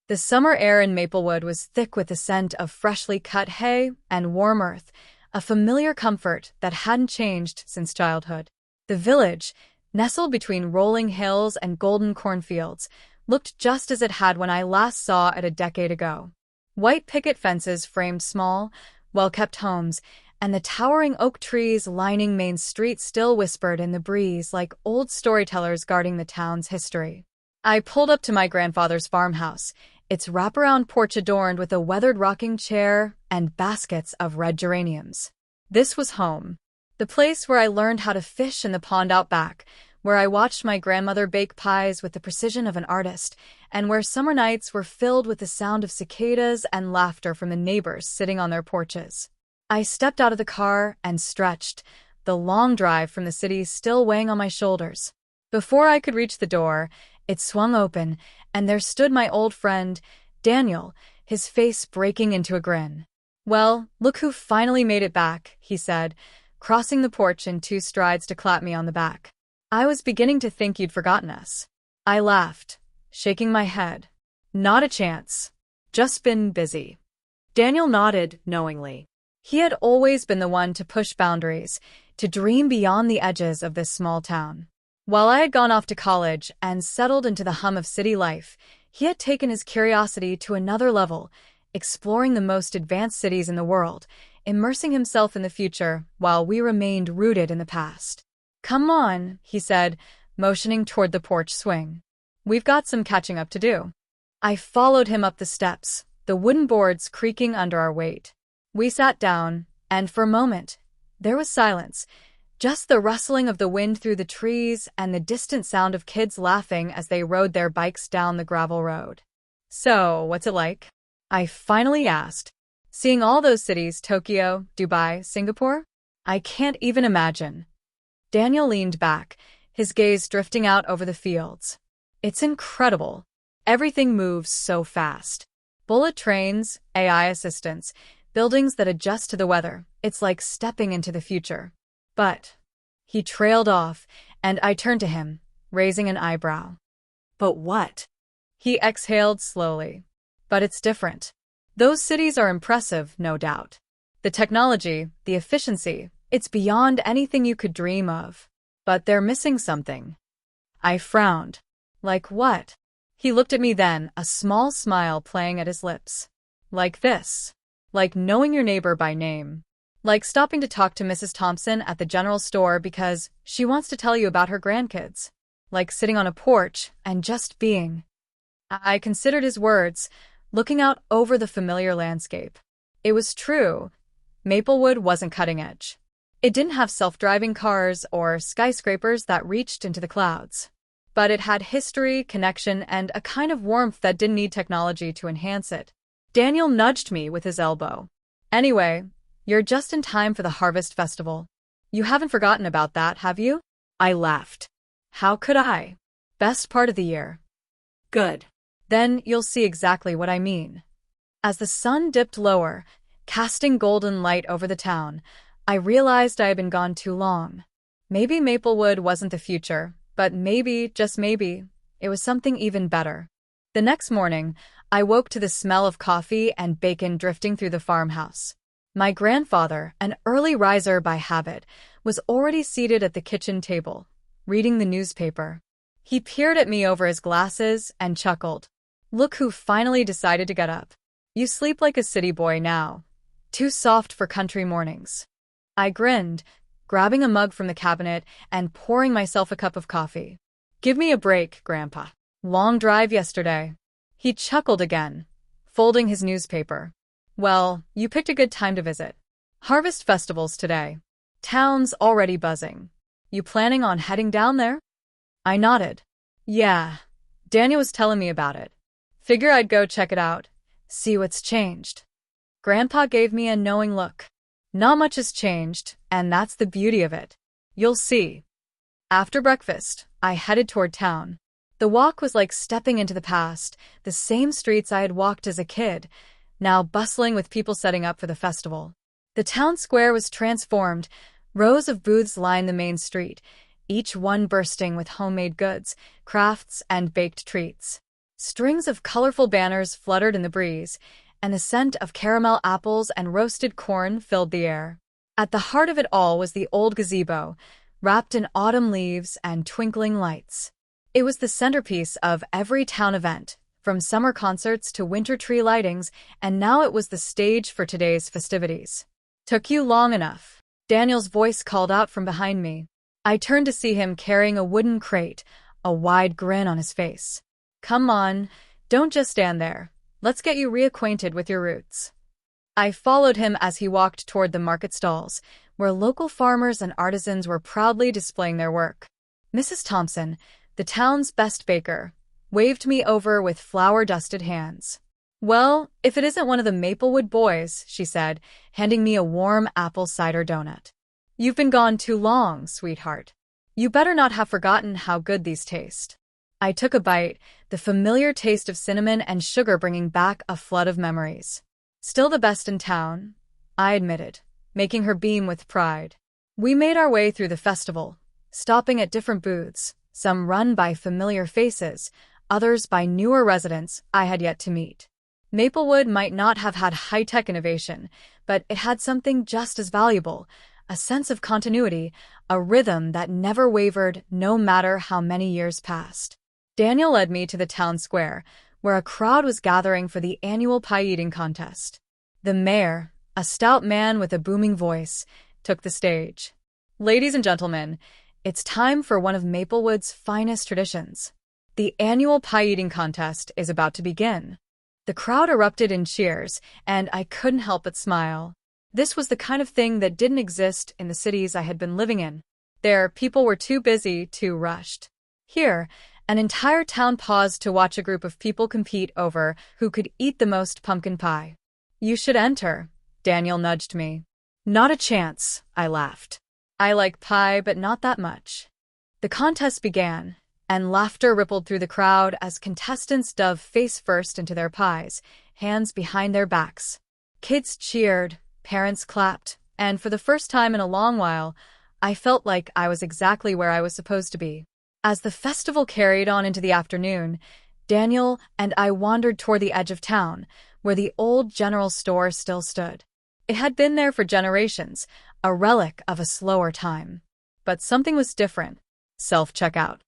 The summer air in Maplewood was thick with the scent of freshly cut hay and warm earth, a familiar comfort that hadn't changed since childhood. The village, nestled between rolling hills and golden cornfields, looked just as it had when I last saw it a decade ago. White picket fences framed small, well-kept homes, and the towering oak trees lining Main Street still whispered in the breeze like old storytellers guarding the town's history. I pulled up to my grandfather's farmhouse, its wraparound porch adorned with a weathered rocking chair and baskets of red geraniums. This was home. The place where I learned how to fish in the pond out back, where I watched my grandmother bake pies with the precision of an artist, and where summer nights were filled with the sound of cicadas and laughter from the neighbors sitting on their porches. I stepped out of the car and stretched, the long drive from the city still weighing on my shoulders. Before I could reach the door, it swung open, and there stood my old friend, Daniel, his face breaking into a grin. "Well, look who finally made it back," he said, crossing the porch in 2 strides to clap me on the back. "I was beginning to think you'd forgotten us." I laughed, shaking my head. "Not a chance. Just been busy." Daniel nodded knowingly. He had always been the one to push boundaries, to dream beyond the edges of this small town. While I had gone off to college and settled into the hum of city life, he had taken his curiosity to another level, exploring the most advanced cities in the world, immersing himself in the future while we remained rooted in the past. "Come on," he said, motioning toward the porch swing. "We've got some catching up to do." I followed him up the steps, the wooden boards creaking under our weight. We sat down, and for a moment, there was silence, just the rustling of the wind through the trees and the distant sound of kids laughing as they rode their bikes down the gravel road. "So, what's it like?" I finally asked. "Seeing all those cities, Tokyo, Dubai, Singapore? I can't even imagine." Daniel leaned back, his gaze drifting out over the fields. "It's incredible. Everything moves so fast. Bullet trains, AI assistants, buildings that adjust to the weather. It's like stepping into the future." But he trailed off, and I turned to him, raising an eyebrow. "But what?" He exhaled slowly. "But it's different. Those cities are impressive, no doubt. The technology, the efficiency, it's beyond anything you could dream of. But they're missing something." I frowned. "Like what?" He looked at me then, a small smile playing at his lips. "Like this. Like knowing your neighbor by name. Like stopping to talk to Mrs. Thompson at the general store because she wants to tell you about her grandkids. Like sitting on a porch and just being." I considered his words, looking out over the familiar landscape. It was true. Maplewood wasn't cutting edge. It didn't have self-driving cars or skyscrapers that reached into the clouds. But it had history, connection, and a kind of warmth that didn't need technology to enhance it. Daniel nudged me with his elbow. "Anyway, you're just in time for the Harvest Festival. You haven't forgotten about that, have you?" I laughed. "How could I? Best part of the year." "Good. Then you'll see exactly what I mean." As the sun dipped lower, casting golden light over the town, I realized I had been gone too long. Maybe Maplewood wasn't the future, but maybe, just maybe, it was something even better. The next morning, I woke to the smell of coffee and bacon drifting through the farmhouse. My grandfather, an early riser by habit, was already seated at the kitchen table, reading the newspaper. He peered at me over his glasses and chuckled. "Look who finally decided to get up. You sleep like a city boy now. Too soft for country mornings." I grinned, grabbing a mug from the cabinet and pouring myself a cup of coffee. "Give me a break, Grandpa. Long drive yesterday." He chuckled again, folding his newspaper. "Well, you picked a good time to visit. Harvest Festival's today. Town's already buzzing. You planning on heading down there?" I nodded. "Yeah, Daniel was telling me about it. Figure I'd go check it out, see what's changed." Grandpa gave me a knowing look. "Not much has changed, and that's the beauty of it. You'll see." After breakfast, I headed toward town. The walk was like stepping into the past, the same streets I had walked as a kid, now bustling with people setting up for the festival. The town square was transformed. Rows of booths lined the main street, each one bursting with homemade goods, crafts, and baked treats. Strings of colorful banners fluttered in the breeze, and the scent of caramel apples and roasted corn filled the air. At the heart of it all was the old gazebo, wrapped in autumn leaves and twinkling lights. It was the centerpiece of every town event, from summer concerts to winter tree lightings, and now it was the stage for today's festivities. "Took you long enough," Daniel's voice called out from behind me. I turned to see him carrying a wooden crate, a wide grin on his face. "Come on, don't just stand there. Let's get you reacquainted with your roots." I followed him as he walked toward the market stalls, where local farmers and artisans were proudly displaying their work. Mrs. Thompson, the town's best baker, waved me over with flour-dusted hands. "Well, if it isn't one of the Maplewood boys," she said, handing me a warm apple cider donut. "You've been gone too long, sweetheart. You better not have forgotten how good these taste." I took a bite, the familiar taste of cinnamon and sugar bringing back a flood of memories. "Still the best in town," I admitted, making her beam with pride. We made our way through the festival, stopping at different booths, some run by familiar faces, others by newer residents I had yet to meet. Maplewood might not have had high-tech innovation, but it had something just as valuable, a sense of continuity, a rhythm that never wavered no matter how many years passed. Daniel led me to the town square, where a crowd was gathering for the annual pie-eating contest. The mayor, a stout man with a booming voice, took the stage. "Ladies and gentlemen, it's time for one of Maplewood's finest traditions. The annual pie-eating contest is about to begin." The crowd erupted in cheers, and I couldn't help but smile. This was the kind of thing that didn't exist in the cities I had been living in. There, people were too busy, too rushed. Here, an entire town paused to watch a group of people compete over who could eat the most pumpkin pie. "You should enter," Daniel nudged me. "Not a chance," I laughed. "I like pie, but not that much." The contest began, and laughter rippled through the crowd as contestants dove face first into their pies, hands behind their backs. Kids cheered, parents clapped, and for the first time in a long while, I felt like I was exactly where I was supposed to be. As the festival carried on into the afternoon, Daniel and I wandered toward the edge of town, where the old general store still stood. It had been there for generations, a relic of a slower time. But something was different. Self-checkout.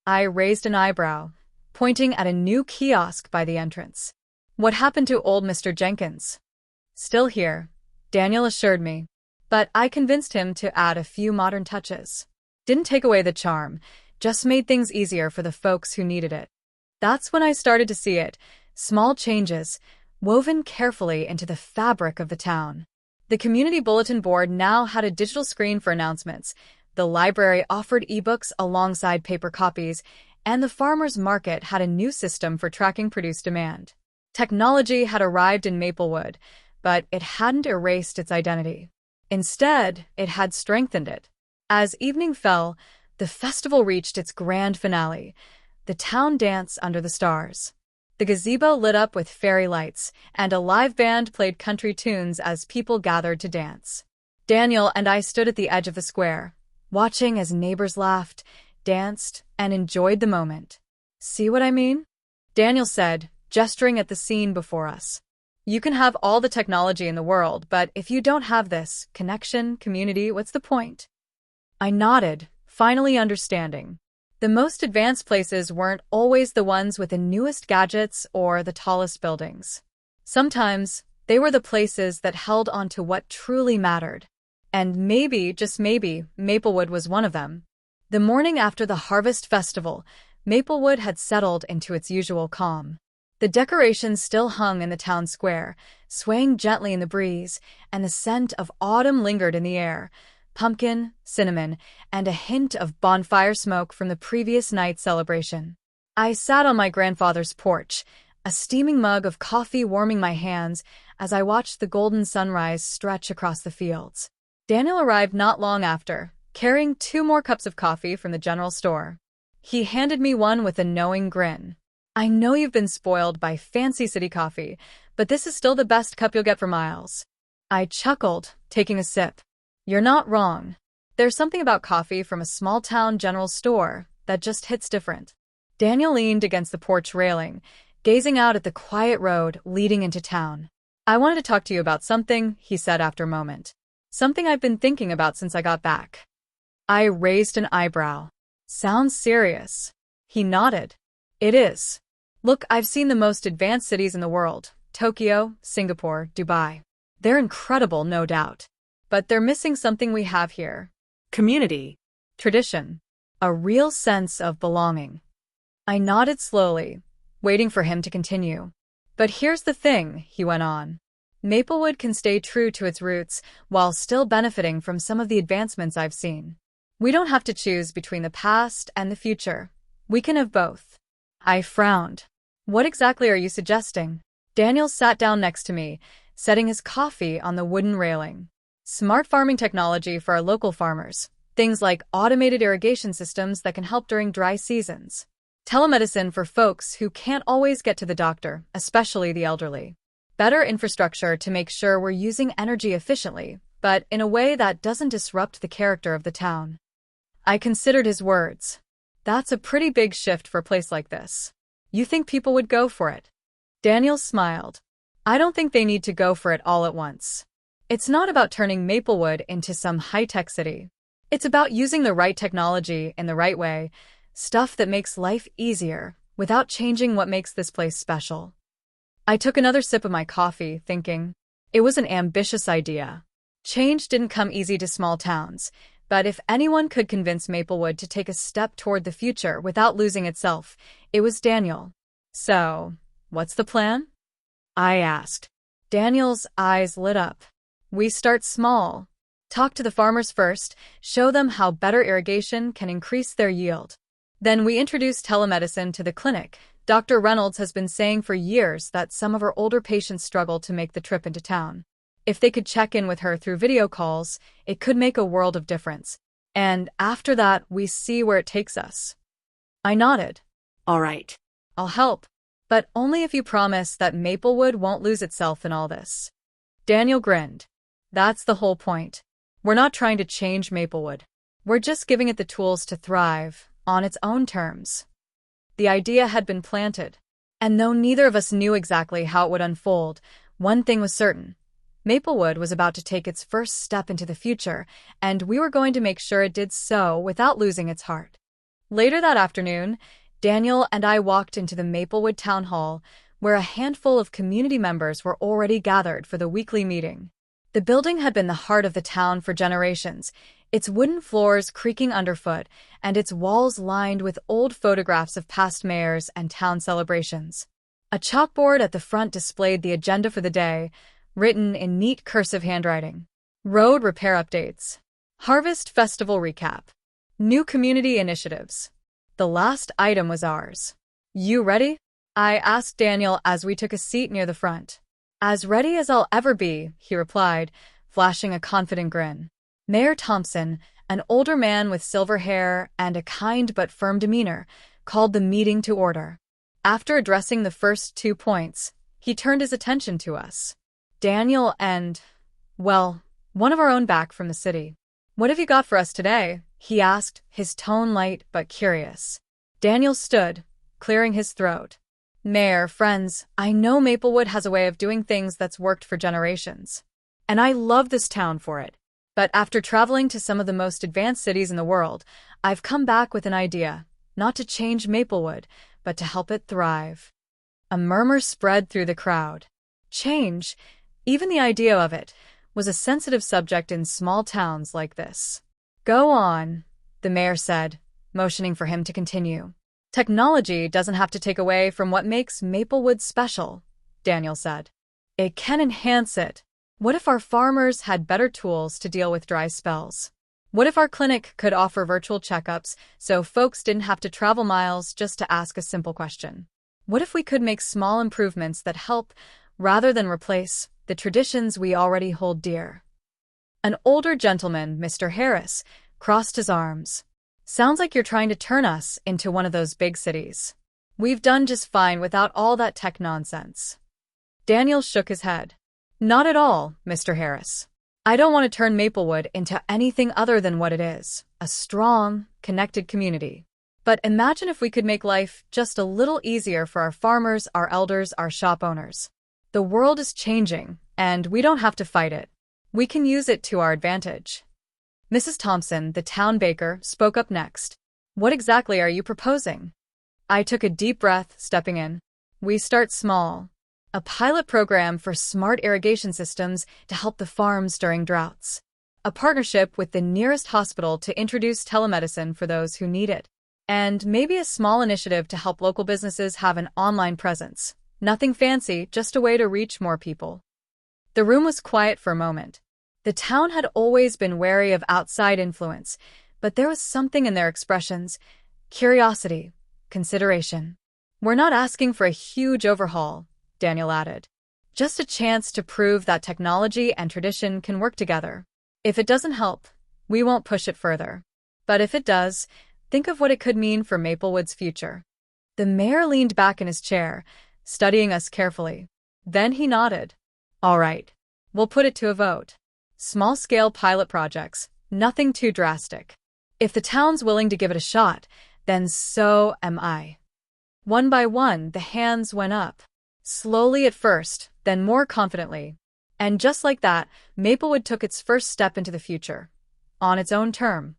I raised an eyebrow, pointing at a new kiosk by the entrance. "What happened to old Mr. Jenkins?" "Still here," Daniel assured me, but I convinced him to add a few modern touches. Didn't take away the charm, just made things easier for the folks who needed it. That's when I started to see it, small changes, woven carefully into the fabric of the town. The community bulletin board now had a digital screen for announcements, the library offered ebooks alongside paper copies, and the farmers' market had a new system for tracking produce demand. Technology had arrived in Maplewood, but it hadn't erased its identity. Instead, it had strengthened it. As evening fell, the festival reached its grand finale, the town dance under the stars. The gazebo lit up with fairy lights, and a live band played country tunes as people gathered to dance. Daniel and I stood at the edge of the square, watching as neighbors laughed, danced, and enjoyed the moment. "See what I mean?" Daniel said, gesturing at the scene before us. "You can have all the technology in the world, but if you don't have this connection, community, what's the point?" I nodded, finally understanding. The most advanced places weren't always the ones with the newest gadgets or the tallest buildings. Sometimes, they were the places that held on to what truly mattered. And maybe, just maybe, Maplewood was one of them. The morning after the Harvest Festival, Maplewood had settled into its usual calm. The decorations still hung in the town square, swaying gently in the breeze, and the scent of autumn lingered in the air. Pumpkin, cinnamon, and a hint of bonfire smoke from the previous night's celebration. I sat on my grandfather's porch, a steaming mug of coffee warming my hands as I watched the golden sunrise stretch across the fields. Daniel arrived not long after, carrying 2 more cups of coffee from the general store. He handed me one with a knowing grin. "I know you've been spoiled by fancy city coffee, but this is still the best cup you'll get for miles." I chuckled, taking a sip. "You're not wrong. There's something about coffee from a small-town general store that just hits different." Daniel leaned against the porch railing, gazing out at the quiet road leading into town. "I wanted to talk to you about something," he said after a moment. "Something I've been thinking about since I got back." I raised an eyebrow. "Sounds serious." He nodded. "It is. Look, I've seen the most advanced cities in the world: Tokyo, Singapore, Dubai. They're incredible, no doubt. But they're missing something we have here. Community. Tradition. A real sense of belonging." I nodded slowly, waiting for him to continue. "But here's the thing," he went on. "Maplewood can stay true to its roots while still benefiting from some of the advancements I've seen. We don't have to choose between the past and the future. We can have both." I frowned. "What exactly are you suggesting?" Daniel sat down next to me, setting his coffee on the wooden railing. "Smart farming technology for our local farmers. Things like automated irrigation systems that can help during dry seasons. Telemedicine for folks who can't always get to the doctor, especially the elderly. Better infrastructure to make sure we're using energy efficiently, but in a way that doesn't disrupt the character of the town." I considered his words. "That's a pretty big shift for a place like this. You think people would go for it?" Daniel smiled. "I don't think they need to go for it all at once. It's not about turning Maplewood into some high-tech city. It's about using the right technology in the right way, stuff that makes life easier, without changing what makes this place special." I took another sip of my coffee, thinking. It was an ambitious idea. Change didn't come easy to small towns, but if anyone could convince Maplewood to take a step toward the future without losing itself, it was Daniel. "So, what's the plan?" I asked. Daniel's eyes lit up. "We start small. Talk to the farmers first, show them how better irrigation can increase their yield. Then we introduce telemedicine to the clinic. Dr. Reynolds has been saying for years that some of her older patients struggle to make the trip into town. If they could check in with her through video calls, it could make a world of difference. And after that, we see where it takes us." I nodded. "All right. I'll help. But only if you promise that Maplewood won't lose itself in all this." Daniel grinned. "That's the whole point. We're not trying to change Maplewood. We're just giving it the tools to thrive, on its own terms." The idea had been planted. And though neither of us knew exactly how it would unfold, one thing was certain. Maplewood was about to take its first step into the future, and we were going to make sure it did so without losing its heart. Later that afternoon, Daniel and I walked into the Maplewood Town Hall, where a handful of community members were already gathered for the weekly meeting. The building had been the heart of the town for generations, its wooden floors creaking underfoot, and its walls lined with old photographs of past mayors and town celebrations. A chalkboard at the front displayed the agenda for the day, written in neat cursive handwriting. Road repair updates. Harvest festival recap. New community initiatives. The last item was ours. "You ready?" I asked Daniel as we took a seat near the front. "As ready as I'll ever be," he replied, flashing a confident grin. Mayor Thompson, an older man with silver hair and a kind but firm demeanor, called the meeting to order. After addressing the first 2 points, he turned his attention to us. Daniel and, well, one of our own back from the city. "What have you got for us today?" he asked, his tone light but curious. Daniel stood, clearing his throat. "Mayor, friends, I know Maplewood has a way of doing things that's worked for generations. And I love this town for it. But after traveling to some of the most advanced cities in the world, I've come back with an idea, not to change Maplewood, but to help it thrive." A murmur spread through the crowd. Change, even the idea of it, was a sensitive subject in small towns like this. "Go on," the mayor said, motioning for him to continue. "Technology doesn't have to take away from what makes Maplewood special," Daniel said. "It can enhance it. What if our farmers had better tools to deal with dry spells? What if our clinic could offer virtual checkups so folks didn't have to travel miles just to ask a simple question? What if we could make small improvements that help, rather than replace, the traditions we already hold dear?" An older gentleman, Mr. Harris, crossed his arms. "Sounds like you're trying to turn us into one of those big cities. We've done just fine without all that tech nonsense." Daniel shook his head. "Not at all, Mr. Harris. I don't want to turn Maplewood into anything other than what it is, a strong, connected community. But imagine if we could make life just a little easier for our farmers, our elders, our shop owners. The world is changing, and we don't have to fight it. We can use it to our advantage. Mrs. Thompson, the town baker, spoke up next. What exactly are you proposing? I took a deep breath, stepping in. We start small. A pilot program for smart irrigation systems to help the farms during droughts. A partnership with the nearest hospital to introduce telemedicine for those who need it. And maybe a small initiative to help local businesses have an online presence. Nothing fancy, just a way to reach more people. The room was quiet for a moment. The town had always been wary of outside influence, but there was something in their expressions. Curiosity, consideration. We're not asking for a huge overhaul, Daniel added. Just a chance to prove that technology and tradition can work together. If it doesn't help, we won't push it further. But if it does, think of what it could mean for Maplewood's future. The mayor leaned back in his chair, studying us carefully. Then he nodded. All right, we'll put it to a vote. Small-scale pilot projects, nothing too drastic. If the town's willing to give it a shot, then so am I. One by one, the hands went up. Slowly at first, then more confidently. And just like that, Maplewood took its first step into the future. On its own term.